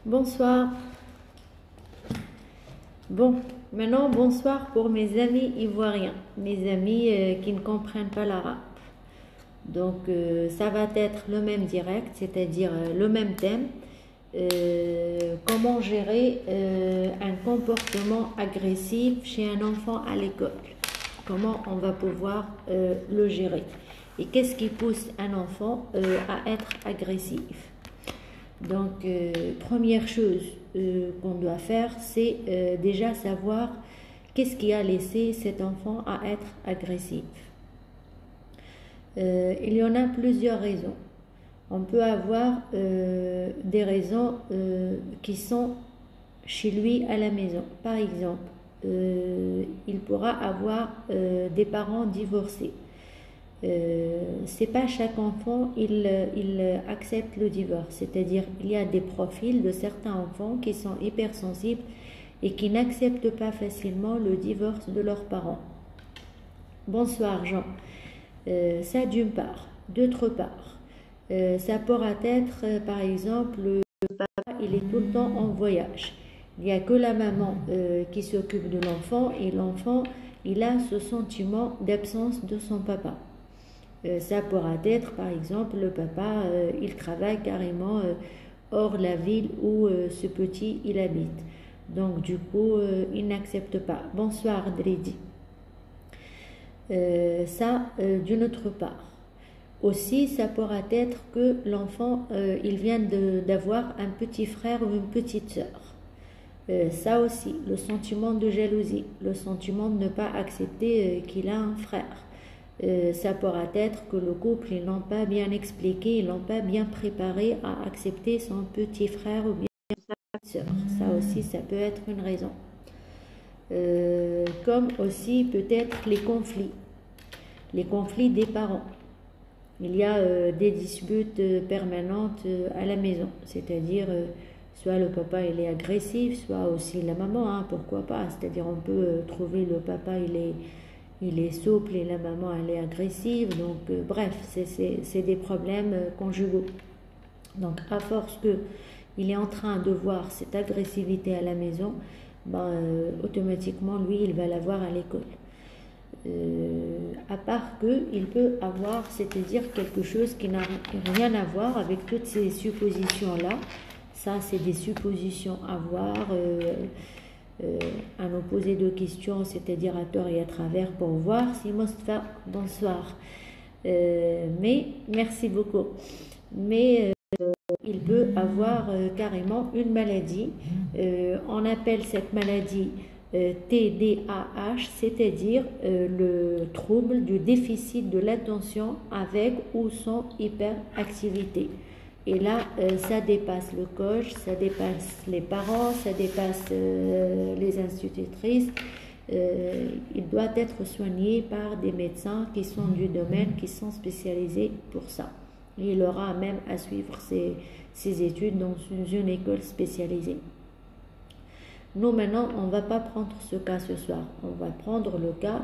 Bonsoir. Bon, maintenant bonsoir pour mes amis ivoiriens, mes amis qui ne comprennent pas l'arabe. Donc ça va être le même direct, c'est-à-dire le même thème. Comment gérer un comportement agressif chez un enfant à l'école? Comment on va pouvoir le gérer? Et qu'est-ce qui pousse un enfant à être agressif? Donc, première chose qu'on doit faire, c'est déjà savoir qu'est-ce qui a laissé cet enfant à être agressif. Il y en a plusieurs raisons. On peut avoir des raisons qui sont chez lui à la maison. Par exemple, il pourra avoir des parents divorcés. C'est pas chaque enfant il accepte le divorce, c'est-à-dire il y a des profils de certains enfants qui sont hypersensibles et qui n'acceptent pas facilement le divorce de leurs parents. Bonsoir Jean. Ça d'une part. D'autre part, ça pourra être par exemple le papa il est tout le temps en voyage. Il n'y a que la maman qui s'occupe de l'enfant et l'enfant il a ce sentiment d'absence de son papa. Ça pourra être, par exemple, le papa, il travaille carrément hors la ville où ce petit, il habite. Donc, du coup, il n'accepte pas. Bonsoir, Dridi. D'une autre part. Aussi, ça pourra être que l'enfant, il vient d'avoir un petit frère ou une petite sœur. Ça aussi, le sentiment de jalousie, le sentiment de ne pas accepter qu'il a un frère. Ça pourra être que le couple, ils n'ont pas bien expliqué, ils n'ont pas bien préparé à accepter son petit frère ou bien sa sœur. Ça aussi, ça peut être une raison. Comme aussi peut-être les conflits des parents. Il y a des disputes permanentes à la maison, c'est-à-dire soit le papa il est agressif, soit aussi la maman, hein, pourquoi pas. C'est-à-dire on peut trouver le papa il est souple et la maman elle est agressive, donc bref, c'est des problèmes conjugaux. Donc à force que il est en train de voir cette agressivité à la maison, automatiquement lui il va la voir à l'école. À part qu'il peut avoir, c'est-à-dire quelque chose qui n'a rien à voir avec toutes ces suppositions-là. Ça c'est des suppositions à voir. À nous poser deux questions, c'est-à-dire à tort et à travers pour voir si Mostafa, bonsoir. Mais, merci beaucoup. Mais il peut avoir carrément une maladie. On appelle cette maladie TDAH, c'est-à-dire le trouble du déficit de l'attention avec ou sans hyperactivité. Et là, ça dépasse le coach, ça dépasse les parents, ça dépasse les institutrices. Il doit être soigné par des médecins qui sont du domaine, qui sont spécialisés pour ça. Et il aura même à suivre ses études dans une école spécialisée. Nous, maintenant, on ne va pas prendre ce cas ce soir. On va prendre le cas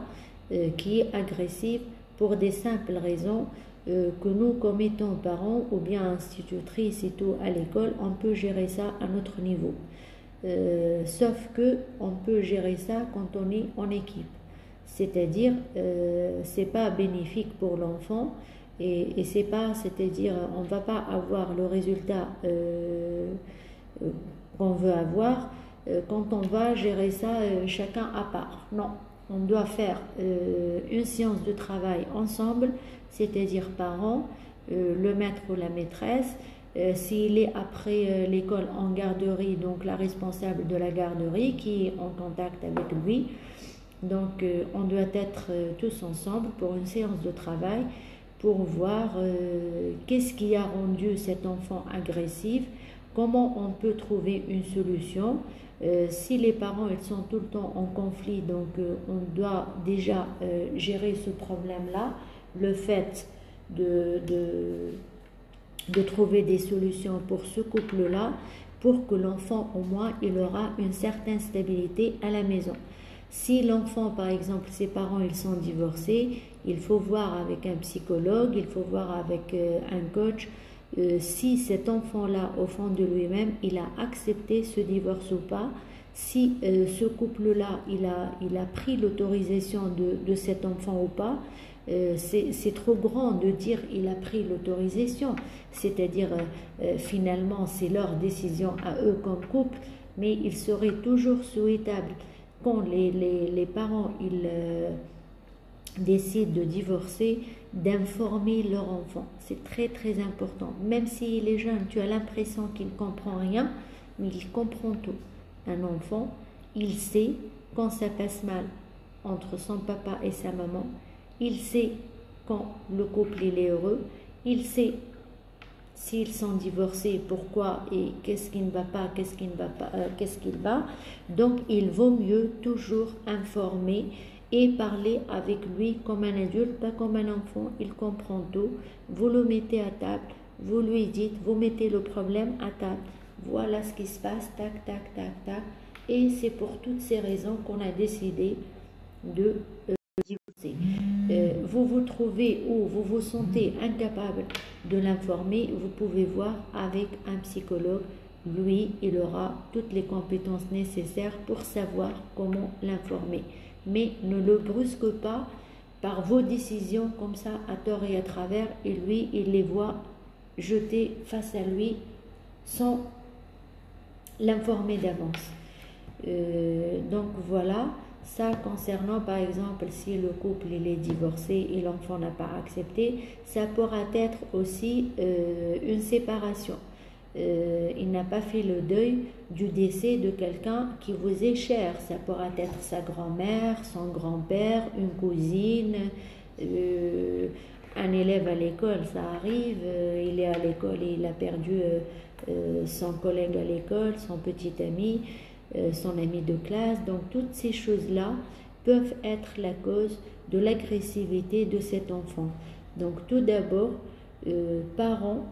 qui est agressif pour des simples raisons que nous, comme étant parents ou bien institutrices et tout à l'école, on peut gérer ça à notre niveau. Sauf que on peut gérer ça quand on est en équipe. C'est-à-dire, c'est pas bénéfique pour l'enfant et c'est pas, c'est-à-dire, on va pas avoir le résultat qu'on veut avoir quand on va gérer ça chacun à part. Non, on doit faire une séance de travail ensemble, c'est-à-dire parents, le maître ou la maîtresse. S'il est après l'école en garderie, donc la responsable de la garderie qui est en contact avec lui. Donc on doit être tous ensemble pour une séance de travail pour voir qu'est-ce qui a rendu cet enfant agressif, comment on peut trouver une solution. Si les parents ils sont tout le temps en conflit, donc on doit déjà gérer ce problème-là, le fait de trouver des solutions pour ce couple-là, pour que l'enfant au moins il aura une certaine stabilité à la maison. Si l'enfant, par exemple, ses parents ils sont divorcés, il faut voir avec un psychologue, il faut voir avec un coach si cet enfant-là, au fond de lui-même, il a accepté ce divorce ou pas, si ce couple-là, il a pris l'autorisation de cet enfant ou pas. C'est trop grand de dire il a pris l'autorisation, c'est-à-dire finalement c'est leur décision à eux comme couple, mais il serait toujours souhaitable quand les parents ils décident de divorcer, d'informer leur enfant. C'est très très important. Même s'il est jeune, tu as l'impression qu'il ne comprend rien, mais il comprend tout. Un enfant, il sait quand ça passe mal entre son papa et sa maman, il sait quand le couple il est heureux, il sait s'ils sont divorcés, pourquoi et qu'est-ce qui ne va pas, qu'est-ce qui ne va pas, qu'est-ce qu'il va. Donc il vaut mieux toujours informer et parler avec lui comme un adulte, pas comme un enfant. Il comprend tout. Vous le mettez à table, vous lui dites, vous mettez le problème à table. Voilà ce qui se passe, tac, tac, tac, tac. Et c'est pour toutes ces raisons qu'on a décidé de divorcer. Vous vous trouvez ou vous vous sentez incapable de l'informer, vous pouvez voir avec un psychologue. Lui, il aura toutes les compétences nécessaires pour savoir comment l'informer. Mais ne le brusque pas par vos décisions comme ça à tort et à travers, et lui, il les voit jeter face à lui sans l'informer d'avance. Donc voilà, ça concernant par exemple si le couple il est divorcé et l'enfant n'a pas accepté, ça pourra être aussi une séparation. Il n'a pas fait le deuil du décès de quelqu'un qui vous est cher. Ça pourra être sa grand-mère, son grand-père, une cousine, un élève à l'école, ça arrive, il est à l'école et il a perdu son collègue à l'école, son petit ami, son ami de classe. Donc toutes ces choses-là peuvent être la cause de l'agressivité de cet enfant. Donc tout d'abord, parents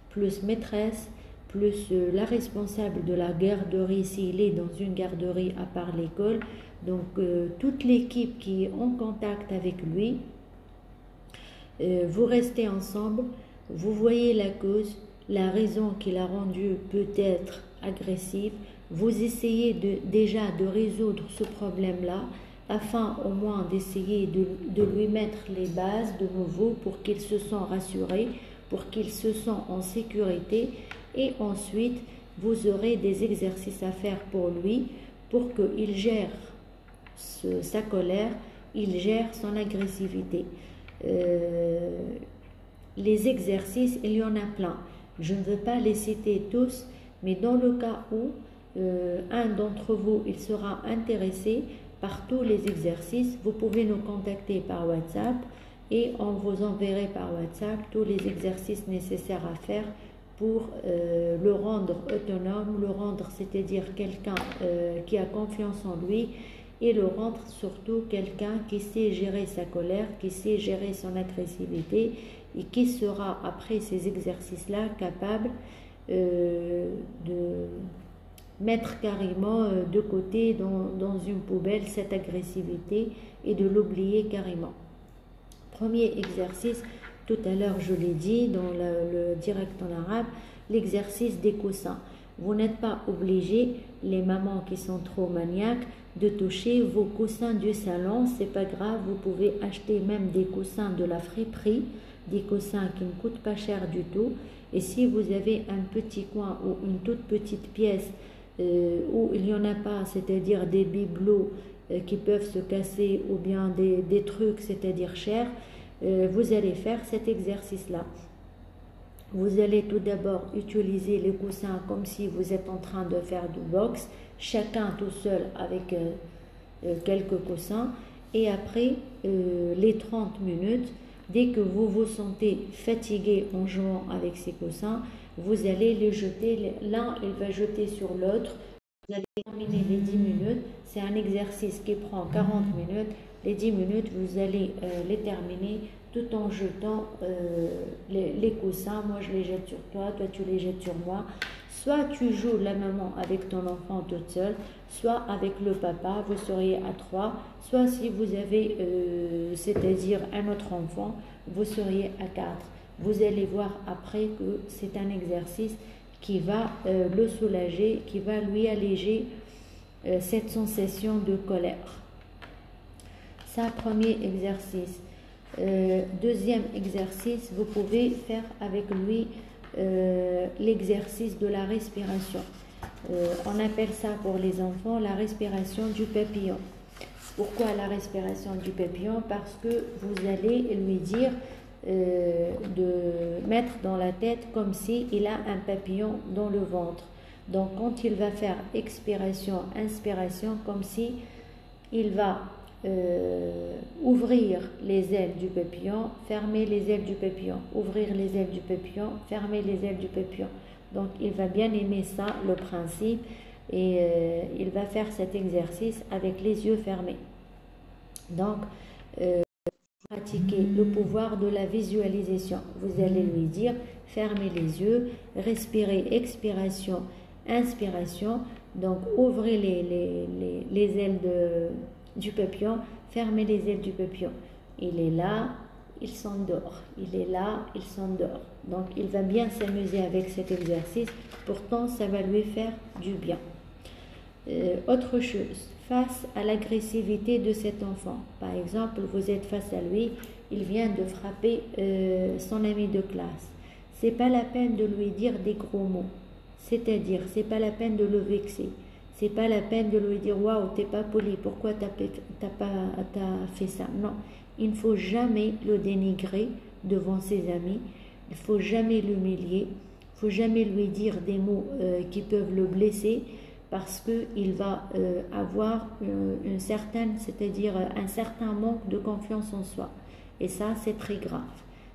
plus maîtresse plus la responsable de la garderie s'il est dans une garderie à part l'école. Donc toute l'équipe qui est en contact avec lui, vous restez ensemble, vous voyez la cause, la raison qui l'a rendu peut-être agressif, vous essayez déjà de résoudre ce problème-là afin au moins d'essayer de lui mettre les bases de nouveau pour qu'il se sente rassuré, pour qu'il se sente en sécurité, et ensuite vous aurez des exercices à faire pour lui pour qu'il gère sa colère, il gère son agressivité. Les exercices, il y en a plein. Je ne veux pas les citer tous, mais dans le cas où un d'entre vous il sera intéressé par tous les exercices, vous pouvez nous contacter par WhatsApp et on vous enverra par WhatsApp tous les exercices nécessaires à faire pour le rendre autonome, le rendre, c'est-à-dire quelqu'un qui a confiance en lui, et le rendre surtout quelqu'un qui sait gérer sa colère, qui sait gérer son agressivité et qui sera après ces exercices-là capable de mettre carrément de côté dans une poubelle cette agressivité et de l'oublier carrément. Premier exercice, tout à l'heure je l'ai dit dans le direct en arabe, l'exercice des coussins. Vous n'êtes pas obligé, les mamans qui sont trop maniaques, de toucher vos coussins du salon, c'est pas grave, vous pouvez acheter même des coussins de la friperie, des coussins qui ne coûtent pas cher du tout. Et si vous avez un petit coin ou une toute petite pièce où il n'y en a pas, c'est-à-dire des bibelots qui peuvent se casser ou bien des trucs, c'est-à-dire chers, vous allez faire cet exercice-là. Vous allez tout d'abord utiliser les coussins comme si vous êtes en train de faire du boxe, chacun tout seul avec quelques coussins. Et après les 30 minutes, dès que vous vous sentez fatigué en jouant avec ces coussins, vous allez les jeter. L'un, il va jeter sur l'autre. Vous allez terminer les 10 minutes. C'est un exercice qui prend 40 minutes. Les 10 minutes, vous allez les terminer tout en jetant les coussins. Moi, je les jette sur toi, toi, tu les jettes sur moi. Soit tu joues la maman avec ton enfant toute seule, soit avec le papa, vous seriez à 3. Soit si vous avez, c'est-à-dire un autre enfant, vous seriez à 4. Vous allez voir après que c'est un exercice qui va le soulager, qui va lui alléger cette sensation de colère. Ça, premier exercice. Deuxième exercice, vous pouvez faire avec lui l'exercice de la respiration. On appelle ça pour les enfants la respiration du papillon. Pourquoi la respiration du papillon? Parce que vous allez lui dire de mettre dans la tête comme s'il a un papillon dans le ventre. Donc quand il va faire expiration, inspiration, comme si il va ouvrir les ailes du papillon, fermer les ailes du papillon, ouvrir les ailes du papillon, fermer les ailes du papillon. Donc il va bien aimer ça, le principe, et il va faire cet exercice avec les yeux fermés. Donc pratiquer le pouvoir de la visualisation. Vous allez lui dire fermez les yeux, respirez, expiration, inspiration. Donc ouvrez les ailes du papillon, fermez les ailes du papillon. Il est là, il s'endort. Il est là, il s'endort. Donc il va bien s'amuser avec cet exercice. Pourtant, ça va lui faire du bien. Autre chose, face à l'agressivité de cet enfant. Par exemple, vous êtes face à lui, il vient de frapper son ami de classe. C'est pas la peine de lui dire des gros mots. C'est-à-dire, c'est pas la peine de le vexer. C'est pas la peine de lui dire waouh, t'es pas poli, pourquoi t'as fait ça. Non, il ne faut jamais le dénigrer devant ses amis. Il faut jamais l'humilier. Il faut jamais lui dire des mots qui peuvent le blesser, parce qu'il va avoir une certaine, c'est-à-dire un certain manque de confiance en soi. Et ça, c'est très grave.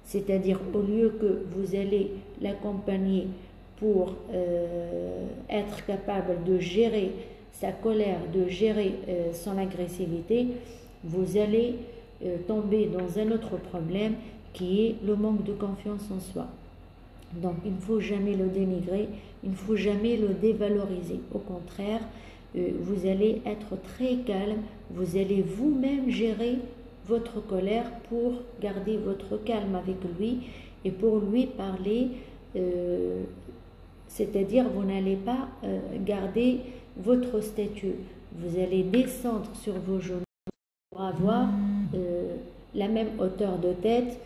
C'est-à-dire, au lieu que vous allez l'accompagner pour être capable de gérer sa colère, de gérer son agressivité, vous allez tomber dans un autre problème qui est le manque de confiance en soi. Donc, il ne faut jamais le dénigrer, il ne faut jamais le dévaloriser. Au contraire, vous allez être très calme, vous allez vous-même gérer votre colère pour garder votre calme avec lui et pour lui parler, c'est-à-dire vous n'allez pas garder votre statut. Vous allez descendre sur vos genoux pour avoir la même hauteur de tête.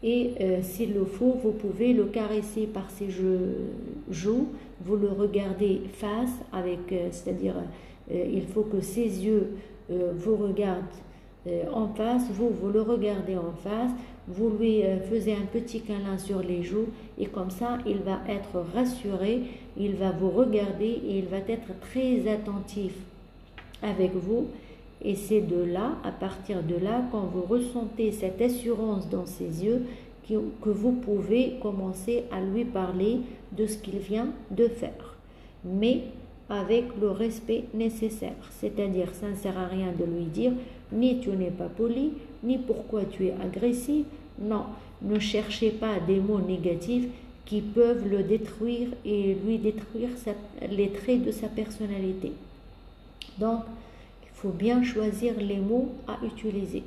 Et s'il le faut, vous pouvez le caresser par ses joues, vous le regardez face, c'est-à-dire il faut que ses yeux vous regardent en face, vous le regardez en face, vous lui faisiez un petit câlin sur les joues et comme ça il va être rassuré, il va vous regarder et il va être très attentif avec vous. Et c'est de là, à partir de là, quand vous ressentez cette assurance dans ses yeux, que vous pouvez commencer à lui parler de ce qu'il vient de faire. Mais avec le respect nécessaire. C'est-à-dire, ça ne sert à rien de lui dire ni tu n'es pas poli, ni pourquoi tu es agressif. Non, ne cherchez pas des mots négatifs qui peuvent le détruire et lui détruire les traits de sa personnalité. Donc, il faut bien choisir les mots à utiliser.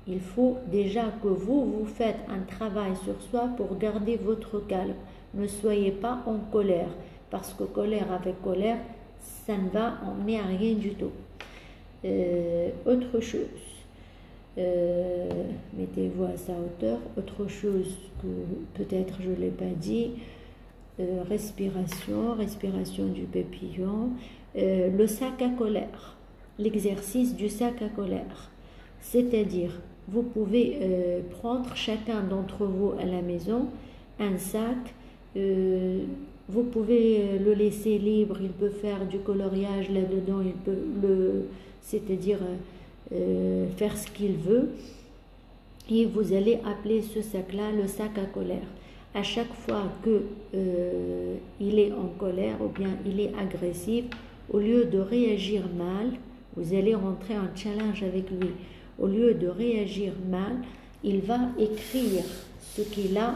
Il faut déjà que vous faites un travail sur soi pour garder votre calme. Ne soyez pas en colère, parce que colère avec colère, ça ne va emmener à rien du tout. Autre chose, mettez-vous à sa hauteur. Autre chose que peut-être je ne l'ai pas dit, respiration du papillon, le sac à colère. L'exercice du sac à colère, c'est-à-dire vous pouvez prendre chacun d'entre vous à la maison un sac, vous pouvez le laisser libre, il peut faire du coloriage là-dedans, il peut c'est-à-dire faire ce qu'il veut, et vous allez appeler ce sac-là le sac à colère. À chaque fois que il est en colère ou bien il est agressif, au lieu de réagir mal, vous allez rentrer en challenge avec lui. Au lieu de réagir mal, il va écrire ce qu'il a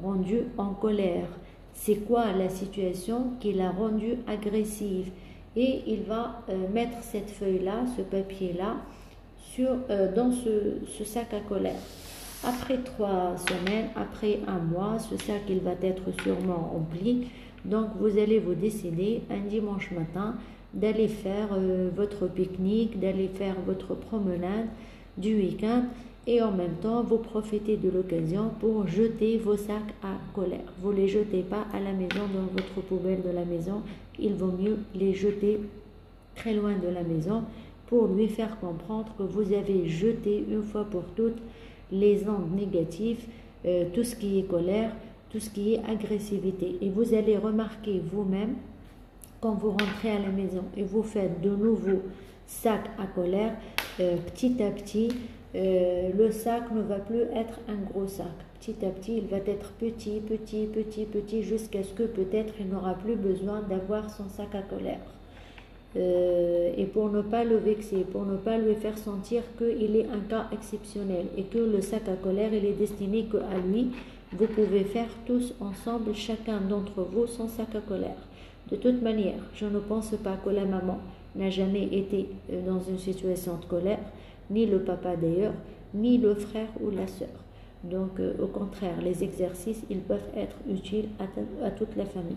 rendu en colère. C'est quoi la situation qui l'a rendu agressive? Et il va mettre cette feuille-là, ce papier-là, dans ce sac à colère. Après 3 semaines, après un mois, ce sac il va être sûrement rempli. Donc vous allez vous décider un dimanche matin d'aller faire votre pique-nique, d'aller faire votre promenade du week-end et en même temps vous profitez de l'occasion pour jeter vos sacs à colère. Vous ne les jetez pas à la maison dans votre poubelle de la maison, il vaut mieux les jeter très loin de la maison pour lui faire comprendre que vous avez jeté une fois pour toutes les ondes négatives, tout ce qui est colère, tout ce qui est agressivité. Et vous allez remarquer vous-même, quand vous rentrez à la maison et vous faites de nouveaux sacs à colère, petit à petit, le sac ne va plus être un gros sac. Petit à petit, il va être petit, petit, petit, petit, jusqu'à ce que peut-être il n'aura plus besoin d'avoir son sac à colère. Et pour ne pas le vexer, pour ne pas lui faire sentir qu'il est un cas exceptionnel et que le sac à colère il est destiné qu'à lui, vous pouvez faire tous ensemble, chacun d'entre vous, son sac à colère. De toute manière, je ne pense pas que la maman n'a jamais été dans une situation de colère, ni le papa d'ailleurs, ni le frère ou la sœur. Donc au contraire, les exercices, ils peuvent être utiles à toute la famille.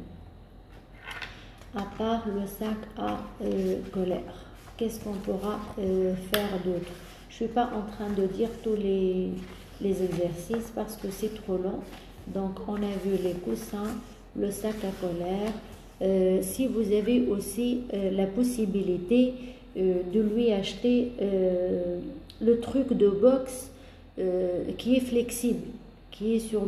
À part le sac à colère, qu'est-ce qu'on pourra faire d'autre? Je ne suis pas en train de dire tous les exercices parce que c'est trop long. Donc on a vu les coussins, le sac à colère. Si vous avez aussi la possibilité de lui acheter le truc de boxe qui est flexible, qui est sur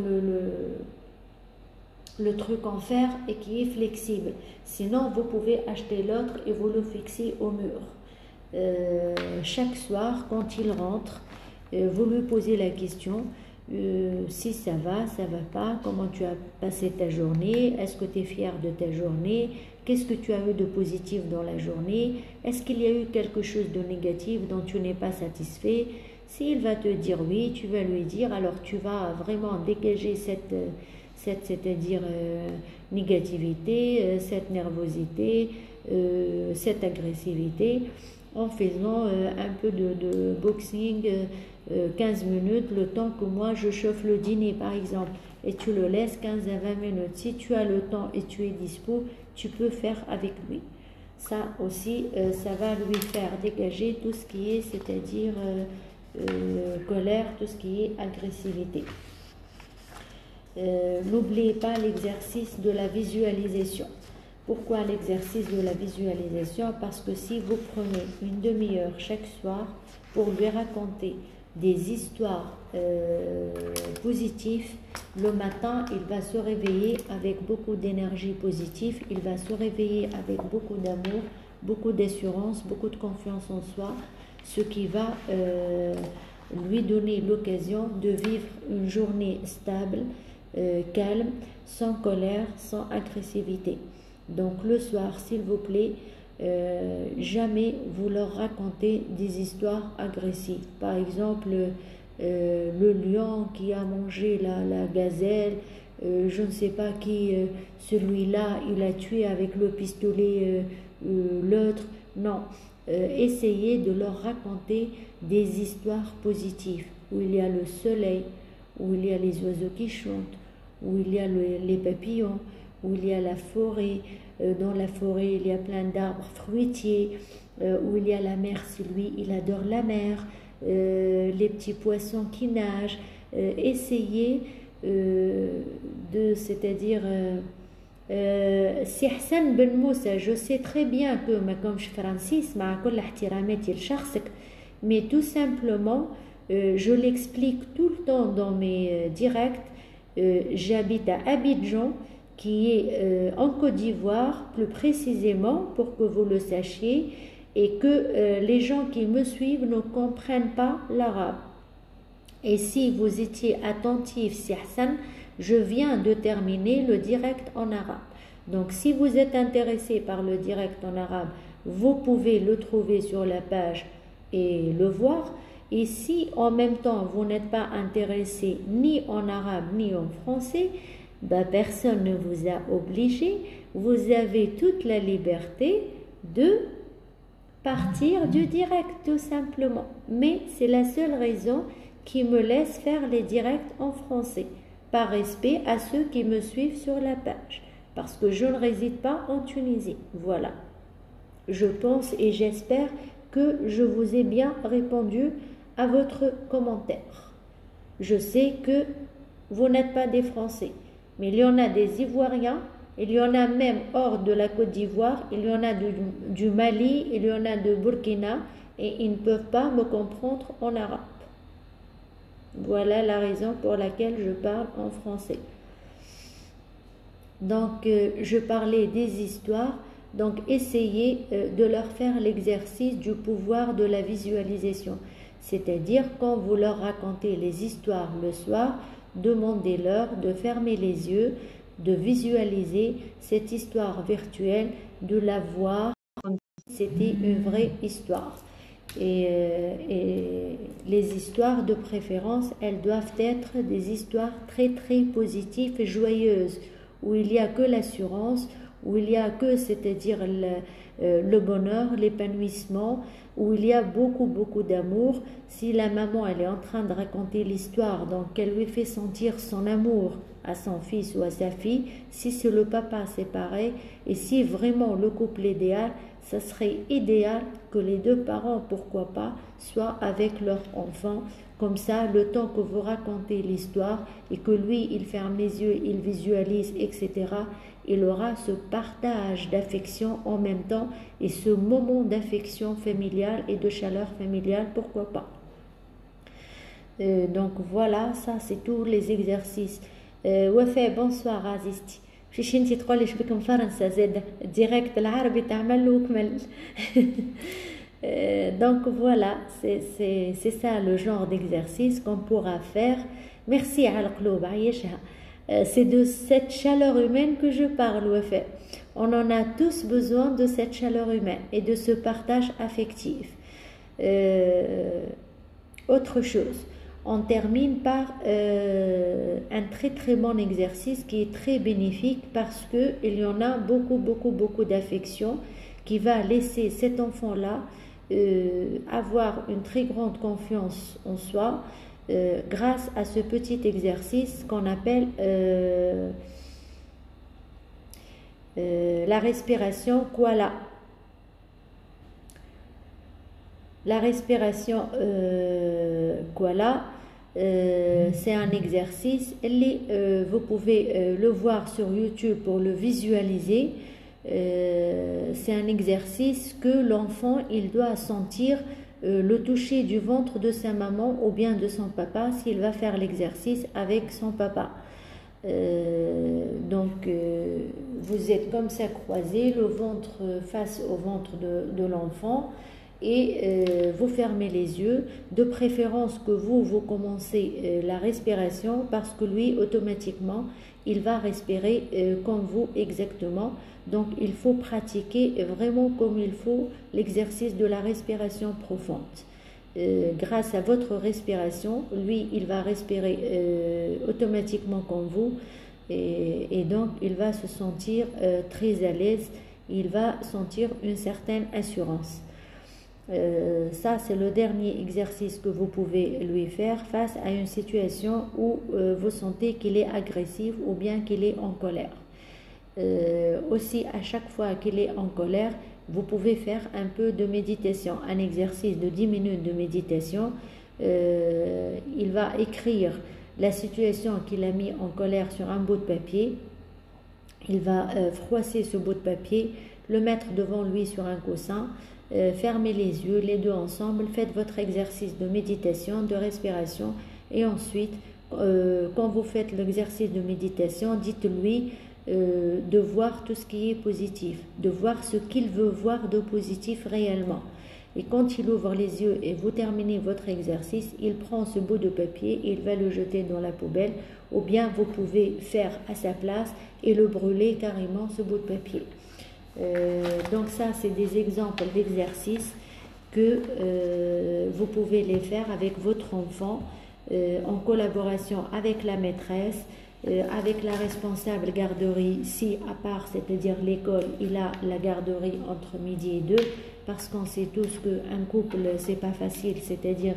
le truc en fer et qui est flexible. Sinon, vous pouvez acheter l'autre et vous le fixez au mur. Chaque soir, quand il rentre, vous lui posez la question si ça va pas, comment tu as passé ta journée, est-ce que tu es fier de ta journée, qu'est-ce que tu as eu de positif dans la journée, est-ce qu'il y a eu quelque chose de négatif dont tu n'es pas satisfait. S'il va te dire oui, tu vas lui dire, alors tu vas vraiment dégager c'est-à-dire négativité, cette nervosité, cette agressivité, en faisant un peu de boxing, 15 minutes, le temps que moi je chauffe le dîner par exemple, et tu le laisses 15 à 20 minutes. Si tu as le temps et tu es dispo, tu peux faire avec lui. Ça aussi, ça va lui faire dégager tout ce qui est, c'est-à-dire colère, tout ce qui est agressivité. N'oubliez pas l'exercice de la visualisation. Pourquoi l'exercice de la visualisation? Parce que si vous prenez une demi-heure chaque soir pour lui raconter des histoires positives, le matin, il va se réveiller avec beaucoup d'énergie positive, il va se réveiller avec beaucoup d'amour, beaucoup d'assurance, beaucoup de confiance en soi, ce qui va lui donner l'occasion de vivre une journée stable, calme, sans colère, sans agressivité. Donc le soir, s'il vous plaît, jamais vous leur racontez des histoires agressives. Par exemple, le lion qui a mangé la gazelle, je ne sais pas qui, celui-là, il a tué avec le pistolet l'autre. Non, essayez de leur raconter des histoires positives, où il y a le soleil, où il y a les oiseaux qui chantent, où il y a les papillons, où il y a la forêt. Dans la forêt, il y a plein d'arbres fruitiers, où il y a la mer, si lui, il adore la mer, les petits poissons qui nagent. Essayez c'est-à-dire, Si Hassan Ben Moussa, je sais très bien que ma comme Francis, mais tout simplement, je l'explique tout le temps dans mes directs. J'habite à Abidjan, qui est en Côte d'Ivoire, plus précisément, pour que vous le sachiez, et que les gens qui me suivent ne comprennent pas l'arabe. Et si vous étiez attentif, si Hassan, je viens de terminer le direct en arabe. Donc si vous êtes intéressé par le direct en arabe, vous pouvez le trouver sur la page et le voir. Et si en même temps vous n'êtes pas intéressé ni en arabe ni en français, personne ne vous a obligé. Vous avez toute la liberté de partir du direct tout simplement. Mais c'est la seule raison qui me laisse faire les directs en français, par respect à ceux qui me suivent sur la page, parce que je ne réside pas en Tunisie. Voilà. Je pense et j'espère que je vous ai bien répondu à votre commentaire. Je sais que vous n'êtes pas des Français, mais il y en a des Ivoiriens, il y en a même hors de la Côte d'Ivoire, il y en a du Mali, il y en a de Burkina, et ils ne peuvent pas me comprendre en arabe. Voilà la raison pour laquelle je parle en français. Donc, je parlais des histoires. Donc, essayez de leur faire l'exercice du pouvoir de la visualisation. C'est-à-dire, quand vous leur racontez les histoires le soir, demandez-leur de fermer les yeux, de visualiser cette histoire virtuelle, de la voir comme si c'était une vraie histoire. Et les histoires de préférence, elles doivent être des histoires très très positives et joyeuses, où il n'y a que l'assurance, où il n'y a que, c'est-à-dire le bonheur, l'épanouissement, où il y a beaucoup beaucoup d'amour. Si la maman elle est en train de raconter l'histoire, donc elle lui fait sentir son amour à son fils ou à sa fille, si c'est le papa c'est pareil, et si vraiment le couple idéal, ça serait idéal que les deux parents, pourquoi pas, soient avec leur enfant. Comme ça, le temps que vous racontez l'histoire et que lui, il ferme les yeux, il visualise, etc., il aura ce partage d'affection en même temps et ce moment d'affection familiale et de chaleur familiale, pourquoi pas. Donc voilà, ça c'est tous les exercices. Wafé, bonsoir Azisti. مشيش انتي تقولي شبيك من فرنسا زاد ديريكت العربي تعمل وكمل. Donc voilà, c'est ça le genre d'exercice qu'on pourra faire. Merci Al-Qloub, c'est de cette chaleur humaine que je parle, Wafé. On en a tous besoin de cette chaleur humaine et de ce partage affectif. Autre chose, on termine par un très très bon exercice qui est très bénéfique parce qu'il y en a beaucoup d'affection qui va laisser cet enfant-là avoir une très grande confiance en soi grâce à ce petit exercice qu'on appelle la respiration Kuala. La respiration Kuala, c'est un exercice, vous pouvez le voir sur YouTube pour le visualiser. C'est un exercice que l'enfant il doit sentir le toucher du ventre de sa maman ou bien de son papa s'il va faire l'exercice avec son papa. Donc vous êtes comme ça croisé, le ventre face au ventre de l'enfant et vous fermez les yeux, de préférence que vous commencez la respiration parce que lui automatiquement il va respirer comme vous exactement. Donc il faut pratiquer vraiment comme il faut l'exercice de la respiration profonde. Grâce à votre respiration, lui il va respirer automatiquement comme vous et donc il va se sentir très à l'aise, il va sentir une certaine assurance. Ça c'est le dernier exercice que vous pouvez lui faire face à une situation où vous sentez qu'il est agressif ou bien qu'il est en colère. Aussi à chaque fois qu'il est en colère, vous pouvez faire un peu de méditation, un exercice de 10 minutes de méditation. Il va écrire la situation qu'il a mis en colère sur un bout de papier. Il va froisser ce bout de papier, le mettre devant lui sur un coussin, fermez les yeux, les deux ensemble, faites votre exercice de méditation, de respiration et ensuite, quand vous faites l'exercice de méditation, dites-lui de voir tout ce qui est positif, de voir ce qu'il veut voir de positif réellement. Et quand il ouvre les yeux et vous terminez votre exercice, il prend ce bout de papier et il va le jeter dans la poubelle, ou bien vous pouvez faire à sa place et le brûler carrément ce bout de papier. Donc ça c'est des exemples d'exercices que vous pouvez les faire avec votre enfant en collaboration avec la maîtresse, avec la responsable garderie, si à part, c'est-à-dire l'école, il a la garderie entre midi et 2, parce qu'on sait tous qu'un couple, c'est pas facile, c'est-à-dire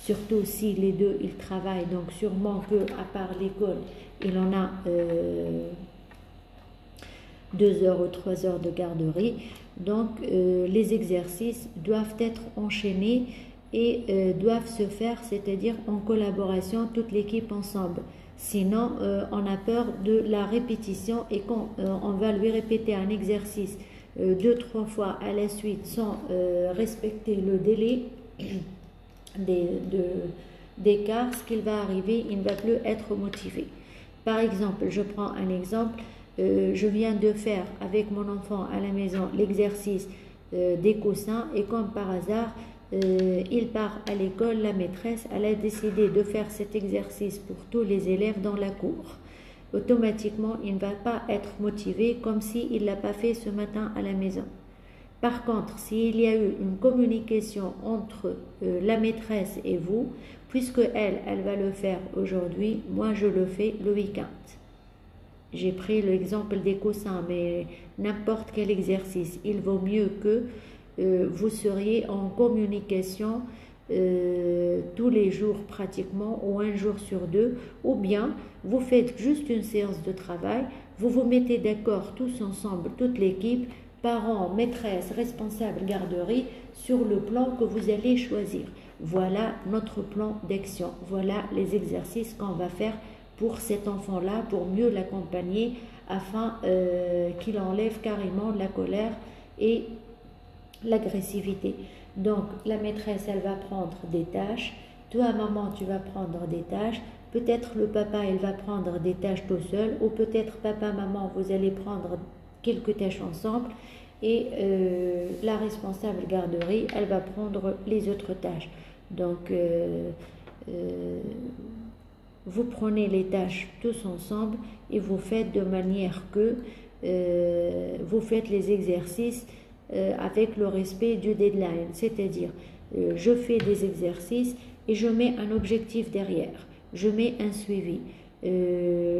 surtout si les deux ils travaillent, donc sûrement que à part l'école, il en a 2 heures ou 3 heures de garderie. Donc les exercices doivent être enchaînés et doivent se faire, c'est-à-dire en collaboration, toute l'équipe ensemble. Sinon, on a peur de la répétition et quand on va lui répéter un exercice 2-3 fois à la suite sans respecter le délai d'écart, ce qu'il va arriver, il ne va plus être motivé. Par exemple, je prends un exemple, je viens de faire avec mon enfant à la maison l'exercice des coussins et comme par hasard, il part à l'école, la maîtresse, elle a décidé de faire cet exercice pour tous les élèves dans la cour. Automatiquement, il ne va pas être motivé comme s'il ne l'a pas fait ce matin à la maison. Par contre, s'il y a eu une communication entre la maîtresse et vous, puisque elle va le faire aujourd'hui, moi je le fais le week-end. J'ai pris l'exemple des coussins, mais n'importe quel exercice, il vaut mieux que vous seriez en communication tous les jours pratiquement ou un jour sur 2, ou bien vous faites juste une séance de travail, vous vous mettez d'accord tous ensemble, toute l'équipe, parents, maîtresses, responsables garderie, sur le plan que vous allez choisir. Voilà notre plan d'action, voilà les exercices qu'on va faire pour cet enfant-là, pour mieux l'accompagner, afin qu'il enlève carrément la colère et l'agressivité. Donc la maîtresse, elle va prendre des tâches, toi maman tu vas prendre des tâches, peut-être le papa il va prendre des tâches tout seul, ou peut-être papa, maman vous allez prendre quelques tâches ensemble et la responsable garderie elle va prendre les autres tâches. Donc vous prenez les tâches tous ensemble et vous faites de manière que vous faites les exercices avec le respect du deadline, c'est-à-dire je fais des exercices et je mets un objectif derrière, je mets un suivi,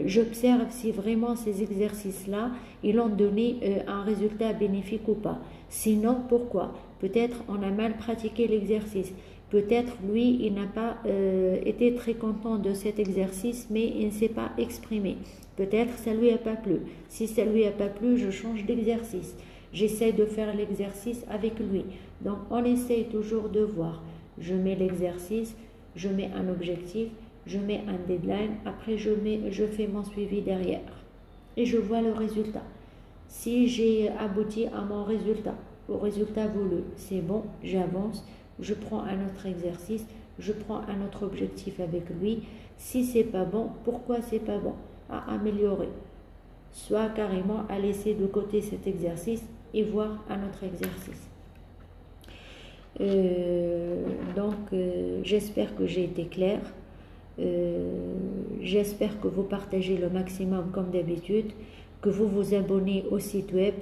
j'observe si vraiment ces exercices-là, ils ont donné un résultat bénéfique ou pas. Sinon, pourquoi? Peut-être on a mal pratiqué l'exercice, peut-être lui, il n'a pas été très content de cet exercice, mais il ne s'est pas exprimé. Peut-être ça lui a pas plu. Si ça lui a pas plu, je change d'exercice. J'essaie de faire l'exercice avec lui. Donc, on essaie toujours de voir. Je mets l'exercice, je mets un objectif, je mets un deadline. Après, je fais mon suivi derrière. Et je vois le résultat. Si j'ai abouti à mon résultat, au résultat voulu, c'est bon, j'avance, je prends un autre exercice, je prends un autre objectif avec lui. Si c'est pas bon, pourquoi c'est pas bon? À améliorer. Soit carrément à laisser de côté cet exercice et voir un autre exercice. J'espère que j'ai été claire. J'espère que vous partagez le maximum comme d'habitude, que vous vous abonnez au site web,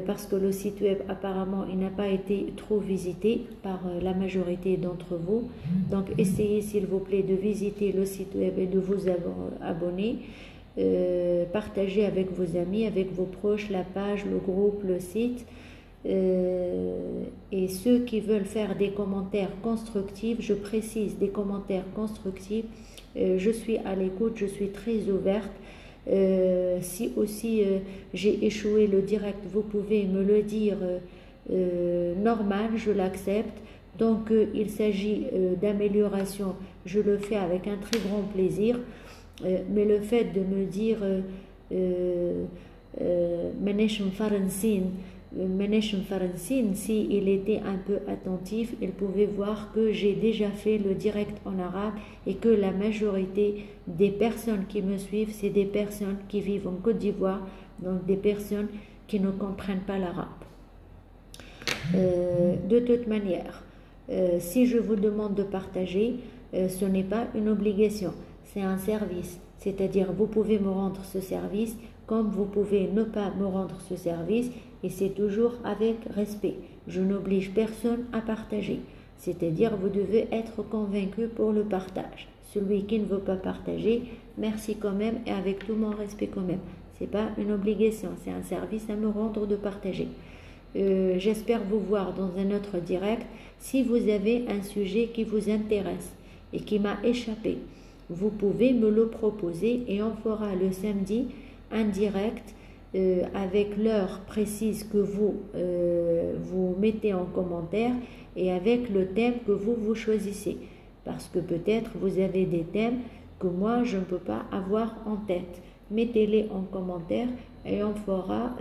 parce que le site web apparemment il n'a pas été trop visité par la majorité d'entre vous. Donc essayez s'il vous plaît de visiter le site web et de vous abonner. Partagez avec vos amis, avec vos proches, la page, le groupe, le site. Et ceux qui veulent faire des commentaires constructifs, je précise des commentaires constructifs, je suis à l'écoute, je suis très ouverte. Si aussi j'ai échoué le direct, vous pouvez me le dire normal, je l'accepte. Donc il s'agit d'amélioration, je le fais avec un très grand plaisir. Mais le fait de me dire si il était un peu attentif, il pouvait voir que j'ai déjà fait le direct en arabe et que la majorité des personnes qui me suivent, c'est des personnes qui vivent en Côte d'Ivoire, donc des personnes qui ne comprennent pas l'arabe. De toute manière, si je vous demande de partager, ce n'est pas une obligation. C'est un service, c'est-à-dire vous pouvez me rendre ce service comme vous pouvez ne pas me rendre ce service et c'est toujours avec respect. Je n'oblige personne à partager, c'est-à-dire vous devez être convaincu pour le partage. Celui qui ne veut pas partager, merci quand même et avec tout mon respect quand même. Ce n'est pas une obligation, c'est un service à me rendre de partager. J'espère vous voir dans un autre direct. Si vous avez un sujet qui vous intéresse, et qui m'a échappé. Vous pouvez me le proposer et on fera le samedi un direct avec l'heure précise que vous mettez en commentaire et avec le thème que vous choisissez. Parce que peut-être vous avez des thèmes que moi je ne peux pas avoir en tête. Mettez-les en commentaire et on fera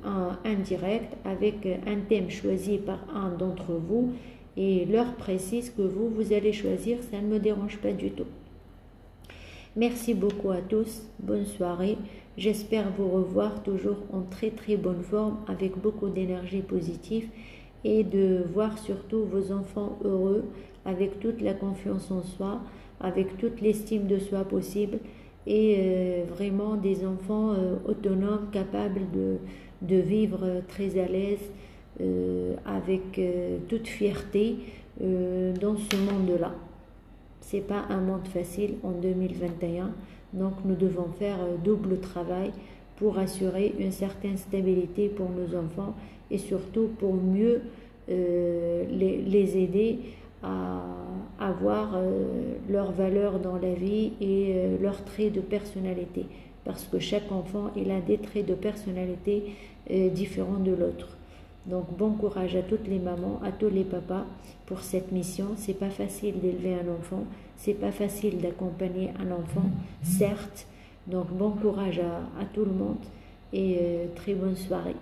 un direct avec un thème choisi par un d'entre vous et l'heure précise que vous allez choisir, ça ne me dérange pas du tout. Merci beaucoup à tous, bonne soirée. J'espère vous revoir toujours en très bonne forme avec beaucoup d'énergie positive et de voir surtout vos enfants heureux avec toute la confiance en soi, avec toute l'estime de soi possible et vraiment des enfants autonomes, capables de vivre très à l'aise avec toute fierté dans ce monde-là. C'est pas un monde facile en 2021, donc nous devons faire double travail pour assurer une certaine stabilité pour nos enfants et surtout pour mieux les aider à avoir leur valeur dans la vie et leurs traits de personnalité, parce que chaque enfant il a des traits de personnalité différents de l'autre. Donc bon courage à toutes les mamans, à tous les papas pour cette mission. C'est pas facile d'élever un enfant, c'est pas facile d'accompagner un enfant, certes. Donc bon courage à tout le monde et très bonne soirée.